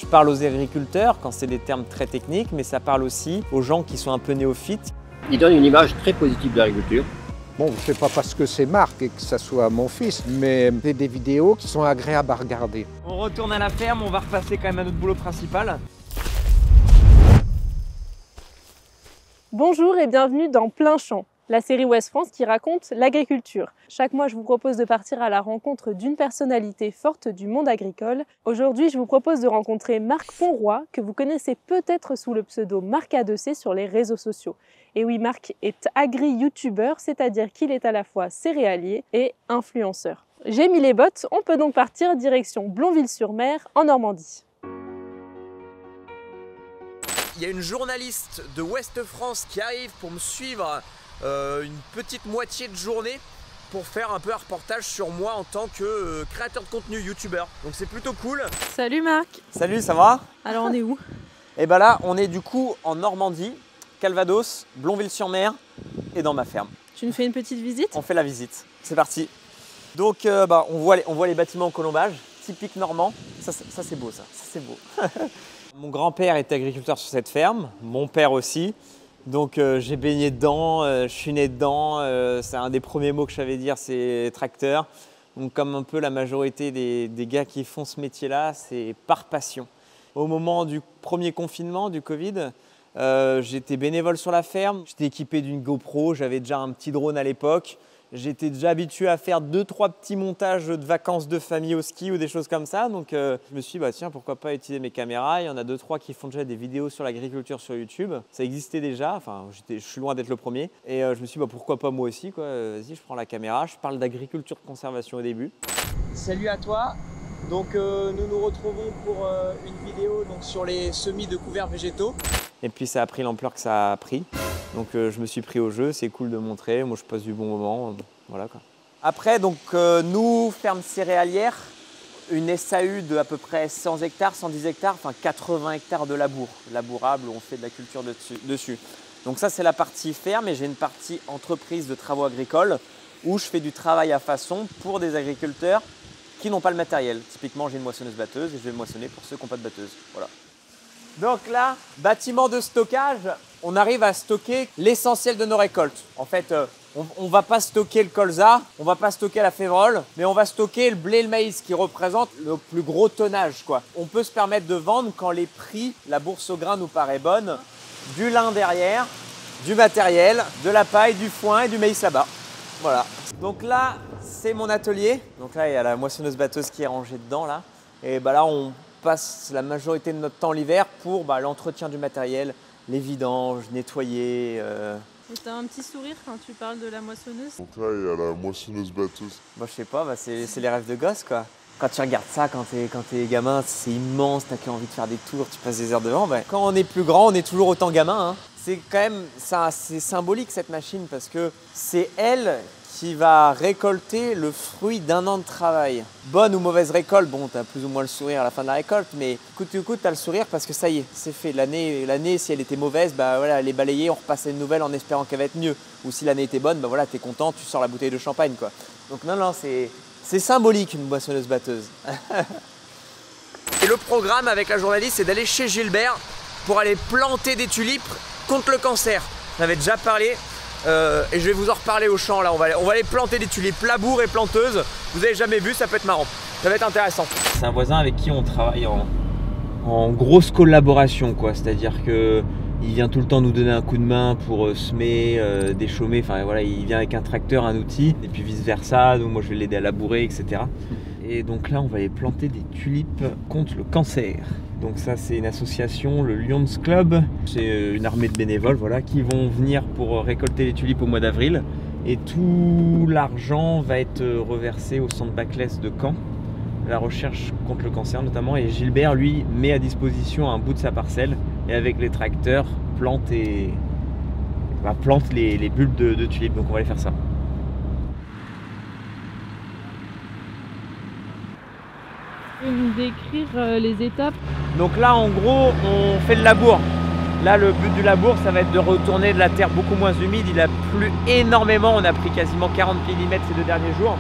qui parle aux agriculteurs quand c'est des termes très techniques, mais ça parle aussi aux gens qui sont un peu néophytes. Il donne une image très positive de l'agriculture. Bon, c'est pas parce que c'est Marc et que ça soit mon fils, mais c'est des vidéos qui sont agréables à regarder. On retourne à la ferme, on va repasser quand même à notre boulot principal. Bonjour et bienvenue dans Plein Champ, la série Ouest France qui raconte l'agriculture. Chaque mois, je vous propose de partir à la rencontre d'une personnalité forte du monde agricole. Aujourd'hui, je vous propose de rencontrer Marc Ponroy, que vous connaissez peut-être sous le pseudo Marc A2C sur les réseaux sociaux. Et oui, Marc est agri-youtubeur, c'est-à-dire qu'il est à la fois céréalier et influenceur. J'ai mis les bottes, on peut donc partir direction Blonville-sur-Mer en Normandie. Il y a une journaliste de Ouest France qui arrive pour me suivre une petite moitié de journée pour faire un peu un reportage sur moi en tant que créateur de contenu youtubeur. Donc c'est plutôt cool. Salut Marc. Salut, ça va? Alors on est où? Et ben là, on est du coup en Normandie, Calvados, Blonville-sur-Mer et dans ma ferme. Tu nous fais une petite visite? On fait la visite. C'est parti. Donc on voit les bâtiments en colombage, typique normand. Ça c'est beau, ça c'est beau. Mon grand-père était agriculteur sur cette ferme, mon père aussi. Donc j'ai baigné dedans, je suis né dedans. C'est un des premiers mots que je savais dire, c'est tracteur. Donc comme un peu la majorité des gars qui font ce métier-là, c'est par passion. Au moment du premier confinement, du Covid, j'étais bénévole sur la ferme. J'étais équipé d'une GoPro, j'avais déjà un petit drone à l'époque. J'étais déjà habitué à faire 2-3 petits montages de vacances de famille au ski ou des choses comme ça. Donc je me suis dit, tiens, pourquoi pas utiliser mes caméras. Il y en a 2-3 qui font déjà des vidéos sur l'agriculture sur YouTube. Ça existait déjà, enfin je suis loin d'être le premier. Et je me suis dit, pourquoi pas moi aussi, quoi. Vas-y, je prends la caméra, je parle d'agriculture de conservation au début. Salut à toi. Donc nous nous retrouvons pour une vidéo donc, sur les semis de couverts végétaux. Et puis ça a pris l'ampleur que ça a pris. Donc je me suis pris au jeu, c'est cool de montrer, moi je passe du bon moment, voilà quoi. Après donc nous, ferme céréalière, une SAU de à peu près 100 hectares, 110 hectares, enfin 80 hectares de labour, labourable où on fait de la culture dessus. Donc ça c'est la partie ferme et j'ai une partie entreprise de travaux agricoles où je fais du travail à façon pour des agriculteurs qui n'ont pas le matériel. Typiquement j'ai une moissonneuse-batteuse et je vais moissonner pour ceux qui n'ont pas de batteuse, voilà. Donc là, bâtiment de stockage, on arrive à stocker l'essentiel de nos récoltes. En fait, on ne va pas stocker le colza, on ne va pas stocker la févrole, mais on va stocker le blé et le maïs qui représentent le plus gros tonnage, quoi. On peut se permettre de vendre quand les prix, la bourse au grain nous paraît bonne, du lin derrière, du matériel, de la paille, du foin et du maïs là-bas. Voilà. Donc là, c'est mon atelier. Donc là, il y a la moissonneuse-batteuse qui est rangée dedans, là. Et là, on passe la majorité de notre temps l'hiver pour l'entretien du matériel, les vidanges, nettoyer. Et t'as un petit sourire quand tu parles de la moissonneuse? Donc là, il y a la moissonneuse-batteuse. Je sais pas, c'est les rêves de gosse, quoi. Quand tu regardes ça, quand t'es gamin, c'est immense, t'as envie de faire des tours, tu passes des heures devant. Quand on est plus grand, on est toujours autant gamin, hein. C'est quand même, c'est symbolique cette machine parce que c'est elle qui va récolter le fruit d'un an de travail. Bonne ou mauvaise récolte, bon, tu as plus ou moins le sourire à la fin de la récolte, mais coûte que coûte, tu as le sourire parce que ça y est, c'est fait. L'année, si elle était mauvaise, voilà, elle est balayée, on repasse à une nouvelle en espérant qu'elle va être mieux. Ou si l'année était bonne, voilà, tu es content, tu sors la bouteille de champagne, quoi. Donc non, c'est symbolique une moissonneuse-batteuse. Et le programme avec la journaliste, c'est d'aller chez Gilbert pour aller planter des tulipes contre le cancer. J'en avais déjà parlé. Et je vais vous en reparler au champ là, on va aller planter des tulipes, labour et planteuse. Vous avez jamais vu, ça peut être marrant, ça va être intéressant. C'est un voisin avec qui on travaille en grosse collaboration, quoi. C'est-à-dire que il vient tout le temps nous donner un coup de main pour semer, déchaumer, enfin voilà, il vient avec un tracteur, un outil, et puis vice versa, donc moi je vais l'aider à labourer, etc. Et donc là on va aller planter des tulipes contre le cancer. Donc ça c'est une association, le Lions Club, c'est une armée de bénévoles voilà, qui vont venir pour récolter les tulipes au mois d'avril. Et tout l'argent va être reversé au centre Baclès de Caen, la recherche contre le cancer notamment. Et Gilbert lui met à disposition un bout de sa parcelle et avec les tracteurs plante les bulbes de tulipes. Donc on va aller faire ça. Nous décrire les étapes. Donc là en gros on fait le labour. Là le but du labour ça va être de retourner de la terre beaucoup moins humide. Il a plu énormément, on a pris quasiment 40 mm ces 2 derniers jours.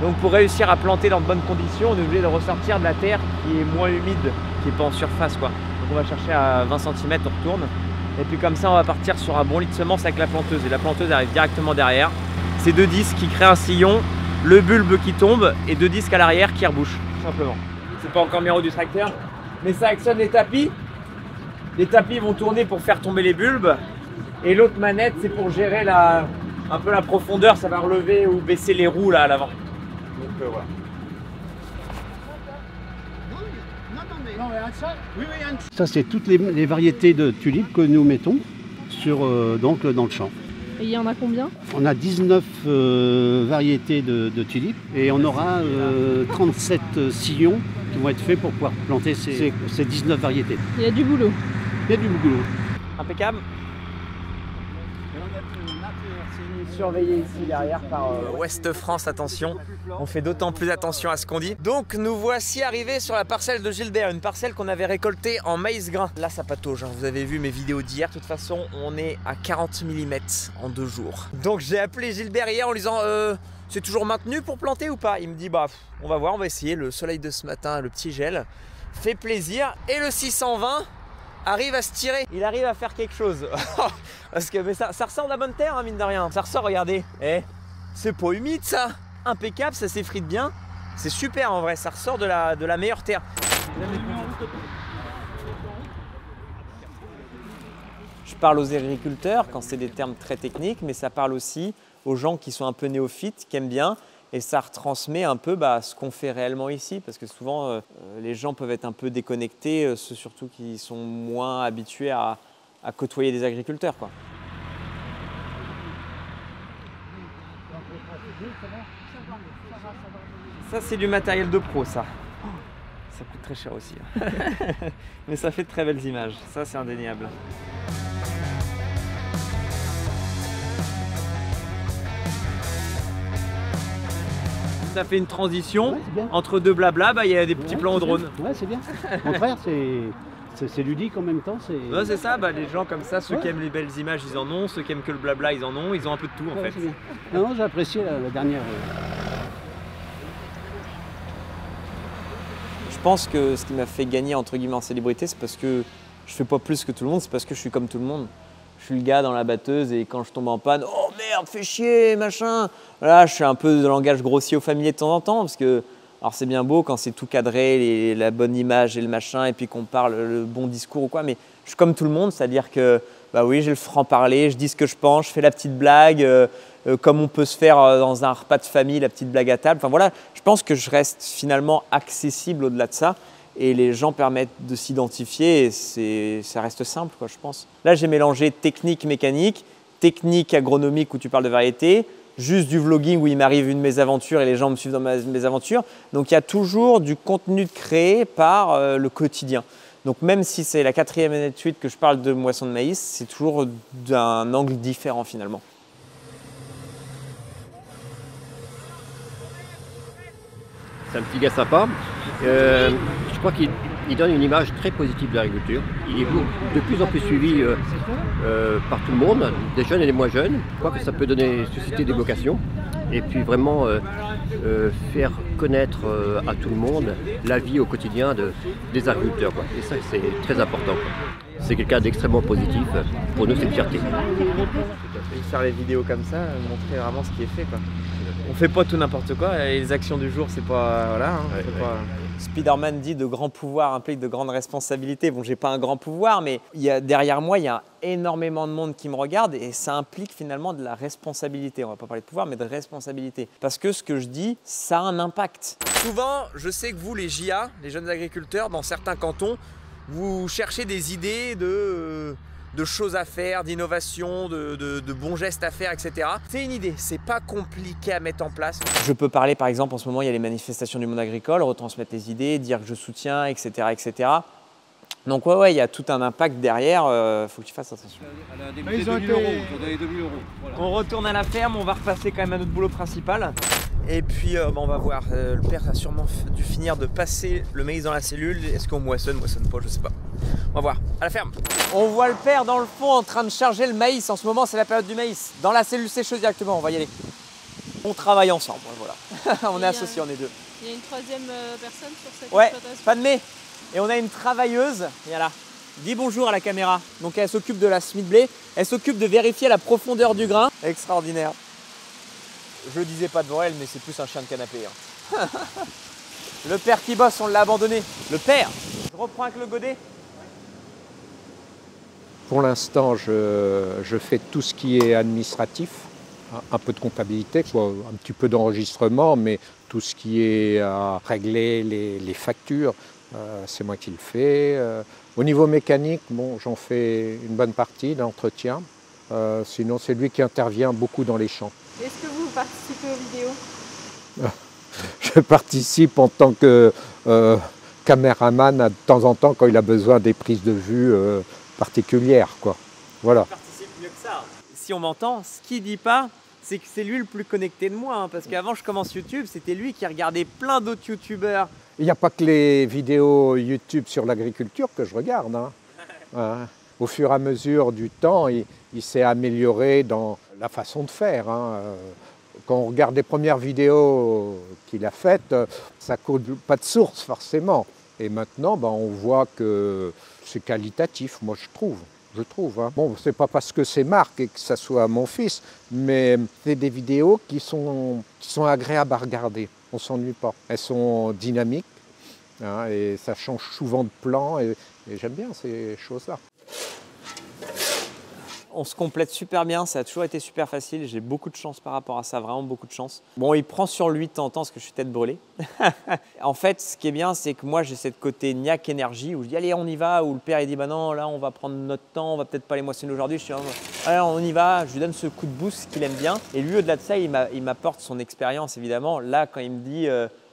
Donc pour réussir à planter dans de bonnes conditions, on est obligé de ressortir de la terre qui est moins humide qui n'est pas en surface quoi. Donc on va chercher à 20 cm, on retourne. Et puis comme ça on va partir sur un bon lit de semences avec la planteuse. Et la planteuse arrive directement derrière. C'est 2 disques qui créent un sillon, le bulbe qui tombe et 2 disques à l'arrière qui rebouchent, tout simplement. C'est pas encore le numéro du tracteur, mais ça actionne les tapis. Les tapis vont tourner pour faire tomber les bulbes. Et l'autre manette c'est pour gérer un peu la profondeur, ça va relever ou baisser les roues là à l'avant. Donc voilà. Ça, c'est toutes les variétés de tulipes que nous mettons donc, dans le champ. Et il y en a combien? On a 19 variétés de tulipes et on aura 37 sillons qui vont être faits pour pouvoir planter ces 19 variétés. Il y a du boulot. Il y a du boulot. Impeccable. Surveillé ici derrière par Ouest France, attention, on fait d'autant plus attention à ce qu'on dit. Donc nous voici arrivés sur la parcelle de Gilbert, une parcelle qu'on avait récoltée en maïs grain. Là ça patauge, hein. Vous avez vu mes vidéos d'hier, de toute façon on est à 40 mm en 2 jours. Donc j'ai appelé Gilbert hier en lui disant c'est toujours maintenu pour planter ou pas? Il me dit bah on va voir, on va essayer, le soleil de ce matin, le petit gel, fait plaisir. Et le 620 arrive à se tirer, il arrive à faire quelque chose. Parce que mais ça ressort de la bonne terre, hein, mine de rien. Ça ressort, regardez. C'est pas humide ça. Impeccable, ça s'effrite bien. C'est super en vrai, ça ressort de la meilleure terre. Je parle aux agriculteurs quand c'est des termes très techniques, mais ça parle aussi aux gens qui sont un peu néophytes, qui aiment bien. Et ça retransmet un peu ce qu'on fait réellement ici, parce que souvent les gens peuvent être un peu déconnectés, ceux surtout qui sont moins habitués à côtoyer des agriculteurs, quoi. Ça c'est du matériel de pro ça. Ça coûte très cher aussi. Mais ça fait de très belles images, ça c'est indéniable. Ça fait une transition entre deux blabla, il y a des petits plans au drone. Ouais, c'est bien. Au contraire, c'est ludique en même temps. Ouais, c'est ça, les gens comme ça, ceux qui aiment les belles images, ils en ont, ceux qui aiment que le blabla, ils en ont, ils ont un peu de tout en fait. Bien. Non, j'ai apprécié la dernière. Je pense que ce qui m'a fait gagner entre guillemets en célébrité, c'est parce que je fais pas plus que tout le monde, c'est parce que je suis comme tout le monde. Je suis le gars dans la batteuse et quand je tombe en panne, oh merde, fais chier, machin. Voilà, je suis un peu de langage grossier au familier de temps en temps parce que, alors c'est bien beau quand c'est tout cadré, la bonne image et le machin, et puis qu'on parle le bon discours ou quoi, mais je suis comme tout le monde, c'est-à-dire que, bah oui, j'ai le franc-parler, je dis ce que je pense, je fais la petite blague, comme on peut se faire dans un repas de famille, la petite blague à table. Enfin voilà, je pense que je reste finalement accessible au-delà de ça. Et les gens permettent de s'identifier et ça reste simple, quoi, je pense. Là, j'ai mélangé technique mécanique, technique agronomique où tu parles de variété, juste du vlogging où il m'arrive une mésaventure et les gens me suivent dans mes aventures. Donc, il y a toujours du contenu créé par le quotidien. Donc, même si c'est la 4e année de suite que je parle de moisson de maïs, c'est toujours d'un angle différent finalement. C'est un petit gars sympa. Je crois qu'il donne une image très positive de l'agriculture. Il est de plus en plus suivi par tout le monde, des jeunes et des moins jeunes. Je crois que ça peut susciter des vocations et puis vraiment faire connaître à tout le monde la vie au quotidien des agriculteurs, quoi. Et ça, c'est très important, quoi. C'est quelqu'un d'extrêmement positif. Pour nous, c'est une fierté. Faire les vidéos comme ça, montrer vraiment ce qui est fait, quoi. On fait pas tout n'importe quoi, et les actions du jour, c'est pas... Voilà, hein, ouais. Spider-Man dit de grands pouvoirs impliquent de grandes responsabilités. Bon, j'ai pas un grand pouvoir, mais derrière moi, il y a énormément de monde qui me regarde et ça implique finalement de la responsabilité. On va pas parler de pouvoir, mais de responsabilité. Parce que ce que je dis, ça a un impact. Souvent, je sais que vous, les JA, les jeunes agriculteurs, dans certains cantons, vous cherchez des idées de choses à faire, d'innovation, de bons gestes à faire, etc. C'est une idée, c'est pas compliqué à mettre en place. Je peux parler par exemple, en ce moment il y a les manifestations du monde agricole, retransmettre les idées, dire que je soutiens, etc. etc. Donc ouais, il y a tout un impact derrière, faut que tu fasses attention. Elle a débuté 2 000 €, on a les 2 000 €. Voilà. On retourne à la ferme, on va repasser quand même à notre boulot principal. Et puis on va voir, le père a sûrement dû finir de passer le maïs dans la cellule. Est-ce qu'on moissonne pas, je sais pas. On va voir, à la ferme. On voit le père dans le fond en train de charger le maïs. En ce moment, c'est la période du maïs. Dans la cellule sécheuse directement, on va y aller. On travaille ensemble, voilà. On est associés, on est deux. Il y a une 3e personne sur cette ouais, exploitation. Padmé. Et on a une travailleuse, voilà, dis bonjour à la caméra. Donc elle s'occupe de la semis de blé, elle s'occupe de vérifier la profondeur du grain. Extraordinaire. Je disais pas devant elle, mais c'est plus un chien de canapé. Hein. Le père qui bosse, on l'a abandonné. Le père. Je reprends avec le godet. Pour l'instant, je fais tout ce qui est administratif, un peu de comptabilité, un petit peu d'enregistrement, mais tout ce qui est à régler les factures, c'est moi qui le fais. Au niveau mécanique, bon, j'en fais une bonne partie d'entretien. Sinon, c'est lui qui intervient beaucoup dans les champs. Est-ce que vous participez aux vidéos? Je participe en tant que caméraman de temps en temps quand il a besoin des prises de vue particulières, quoi. Voilà. Il participe mieux que ça. Si on m'entend, ce qu'il dit pas, c'est que c'est lui le plus connecté de moi. Hein, parce qu'avant je commence YouTube, c'était lui qui regardait plein d'autres YouTubeurs. Il n'y a pas que les vidéos YouTube sur l'agriculture que je regarde. Hein. Au fur et à mesure du temps, il s'est amélioré dans la façon de faire. Hein. Quand on regarde les premières vidéos qu'il a faites, ça coule pas de source forcément. Et maintenant, on voit que c'est qualitatif, moi je trouve. Hein. Bon, c'est pas parce que c'est Marc et que ça soit mon fils, mais c'est des vidéos qui sont agréables à regarder. On ne s'ennuie pas. Elles sont dynamiques, hein, et ça change souvent de plan, et j'aime bien ces choses-là. On se complète super bien, ça a toujours été super facile. J'ai beaucoup de chance par rapport à ça, vraiment beaucoup de chance. Bon, il prend sur lui de temps en temps parce que je suis tête brûlée. En fait, ce qui est bien, c'est que moi, j'ai cette côté niaque énergie où je dis allez, on y va. Où le père, il dit bah non, là, on va prendre notre temps, on va peut-être pas les moissonner aujourd'hui. Je dis allez, on y va. Je lui donne ce coup de boost qu'il aime bien. Et lui, au-delà de ça, il m'apporte son expérience, évidemment. Là, quand il me dit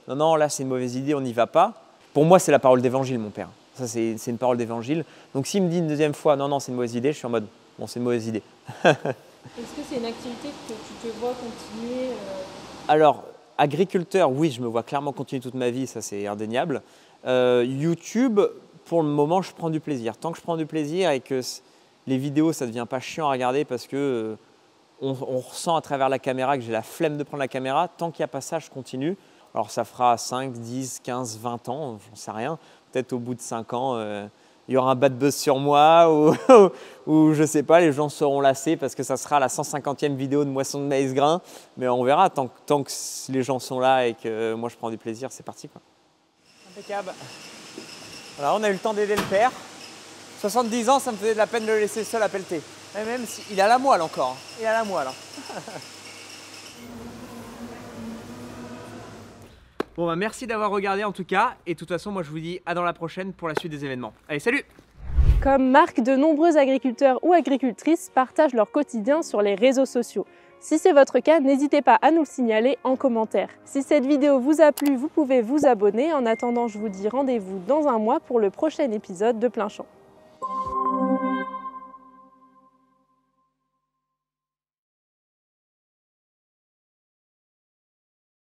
non, non, là, c'est une mauvaise idée, on n'y va pas. Pour moi, c'est la parole d'évangile, mon père. Ça, c'est une parole d'évangile. Donc, s'il me dit une deuxième fois non, non, c'est une mauvaise idée, je suis en mode bon, c'est une mauvaise idée. Est-ce que c'est une activité que tu te vois continuer Alors, agriculteur, oui, je me vois clairement continuer toute ma vie, ça c'est indéniable. YouTube, pour le moment, je prends du plaisir. Tant que je prends du plaisir et que les vidéos, ça ne devient pas chiant à regarder parce que on ressent à travers la caméra que j'ai la flemme de prendre la caméra, tant qu'il n'y a pas ça, je continue. Alors ça fera 5, 10, 15, 20 ans, j'en sais rien. Peut-être au bout de 5 ans, il y aura un bad buzz sur moi ou je sais pas, les gens seront lassés parce que ça sera la 150e vidéo de moisson de maïs grain. Mais on verra, tant que les gens sont là et que moi je prends du plaisir, c'est parti, quoi. Impeccable. Voilà, on a eu le temps d'aider le père. 70 ans, ça me faisait de la peine de le laisser seul à pelleter. Et même s'il a la moelle encore. Il a la moelle. Bon, bah merci d'avoir regardé en tout cas. Et de toute façon, moi je vous dis à dans la prochaine pour la suite des événements. Allez, salut! Comme Marc, de nombreux agriculteurs ou agricultrices partagent leur quotidien sur les réseaux sociaux. Si c'est votre cas, n'hésitez pas à nous le signaler en commentaire. Si cette vidéo vous a plu, vous pouvez vous abonner. En attendant, je vous dis rendez-vous dans un mois pour le prochain épisode de Plein Champ.